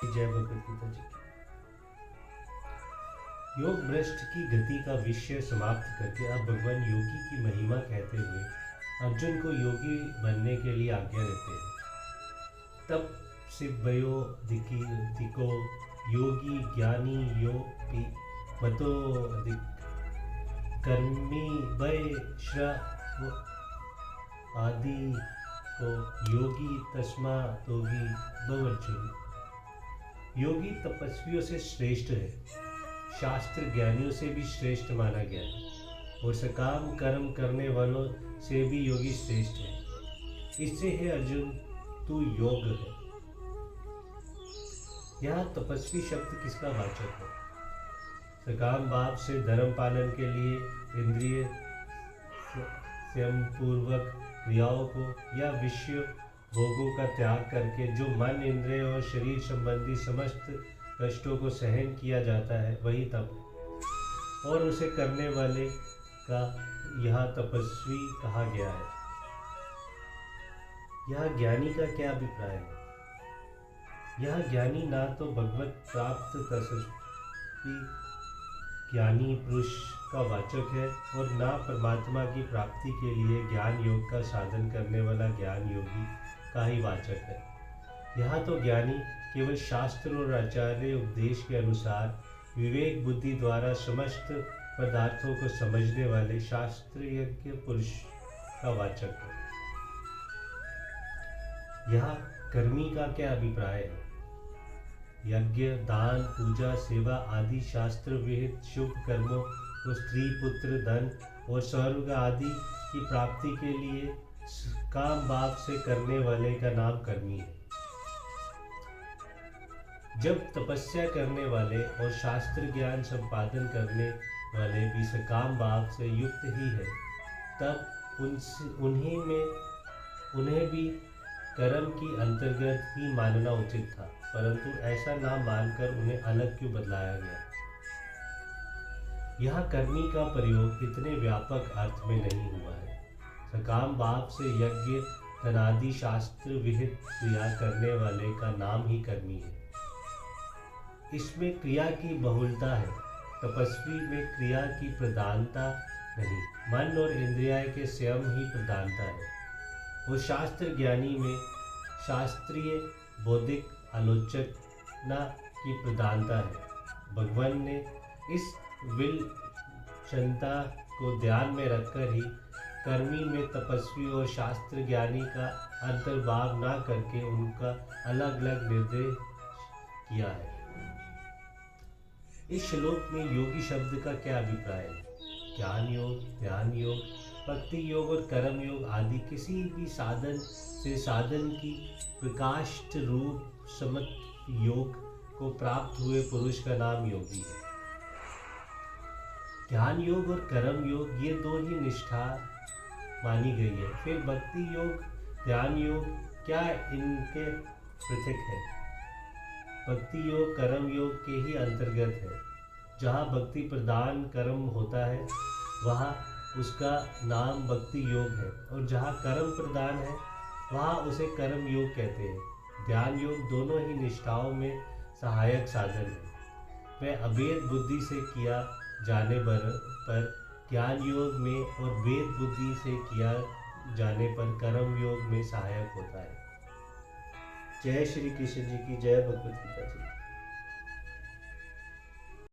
जय भगवत गीता जी। योग भ्रष्ट की गति का विषय समाप्त करके अब भगवान योगी की महिमा कहते हुए अर्जुन को योगी बनने के लिए आज्ञा देते हैं। तब सिद्धयो दिको योगी ज्ञानी योगी मतो कर्मी वै श्रव आदि को योगी तस्मा योगी भवर्जुन। योगी तपस्वियों से श्रेष्ठ है, शास्त्र ज्ञानियों से भी श्रेष्ठ माना गया है और सकाम कर्म करने वालों से भी योगी श्रेष्ठ है। इससे है अर्जुन तू योग है। यहाँ तपस्वी शब्द किसका वाचक है? सकाम भाव से धर्म पालन के लिए इंद्रिय संयम पूर्वक क्रियाओं को या विषय भोगों का त्याग करके जो मन इंद्रिय और शरीर संबंधी समस्त कष्टों को सहन किया जाता है वही तप है और उसे करने वाले का यहाँ तपस्वी कहा गया है। यहाँ ज्ञानी का क्या अभिप्राय है? यह ज्ञानी ना तो भगवत प्राप्त तपस्वी ज्ञानी पुरुष का वाचक है और ना परमात्मा की प्राप्ति के लिए ज्ञान योग का साधन करने वाला ज्ञान योगी का ही वाचक है। यहाँ तो ज्ञानी केवल शास्त्र और आचार्य उपदेश के अनुसार विवेक बुद्धि द्वारा समस्त पदार्थों को समझने वाले शास्त्रीय पुरुष का वाचक है। यहाँ कर्मी का क्या अभिप्राय है? यज्ञ दान पूजा सेवा आदि शास्त्र विहित शुभ कर्मों को स्त्री पुत्र धन और स्वर्ग आदि की प्राप्ति के लिए काम भाव से करने वाले का नाम कर्मी है। जब तपस्या करने वाले और शास्त्र ज्ञान संपादन करने वाले भी सकाम भाव से युक्त ही है, तब उन्हें भी कर्म की अंतर्गत ही मानना उचित था, परंतु ऐसा ना मानकर उन्हें अलग क्यों बदलाया गया? यहाँ कर्मी का प्रयोग इतने व्यापक अर्थ में नहीं हुआ है। सकाम भाव से यज्ञ धनादि शास्त्र विहित क्रिया करने वाले का नाम ही कर्मी है। इसमें क्रिया की बहुलता है, तपस्वी में क्रिया की प्रधानता नहीं, मन और इंद्रिय के स्वयं ही प्रधानता है। वो शास्त्र ज्ञानी में शास्त्रीय बौद्धिक आलोचना की प्रधानता है। भगवान ने इस विलक्षणता को ध्यान में रखकर ही कर्मी में तपस्वी और शास्त्र ज्ञानी का अंतर्भाव न करके उनका अलग अलग निर्देश किया है। इस श्लोक में योगी शब्द का क्या अभिप्राय है? ज्ञान योग, ध्यान योग, भक्ति योग और कर्म योग आदि किसी भी साधन से साधन की प्रकाष्ठ रूप समत योग को प्राप्त हुए पुरुष का नाम योगी है। ज्ञान योग और कर्म योग ये दो ही निष्ठा मानी गई है। फिर भक्ति योग ध्यान योग क्या इनके पृथक है? भक्ति योग कर्म योग के ही अंतर्गत है। जहाँ भक्ति प्रधान कर्म होता है वहाँ उसका नाम भक्ति योग है और जहाँ कर्म प्रधान है वहाँ उसे कर्म योग कहते हैं। ध्यान योग दोनों ही निष्ठाओं में सहायक साधन है। वह अभेद बुद्धि से किया जाने पर ज्ञान योग में और वेद बुद्धि से किया जाने पर कर्म योग में सहायक होता है। जय श्री कृष्ण जी की जय। भगवत गीता जी।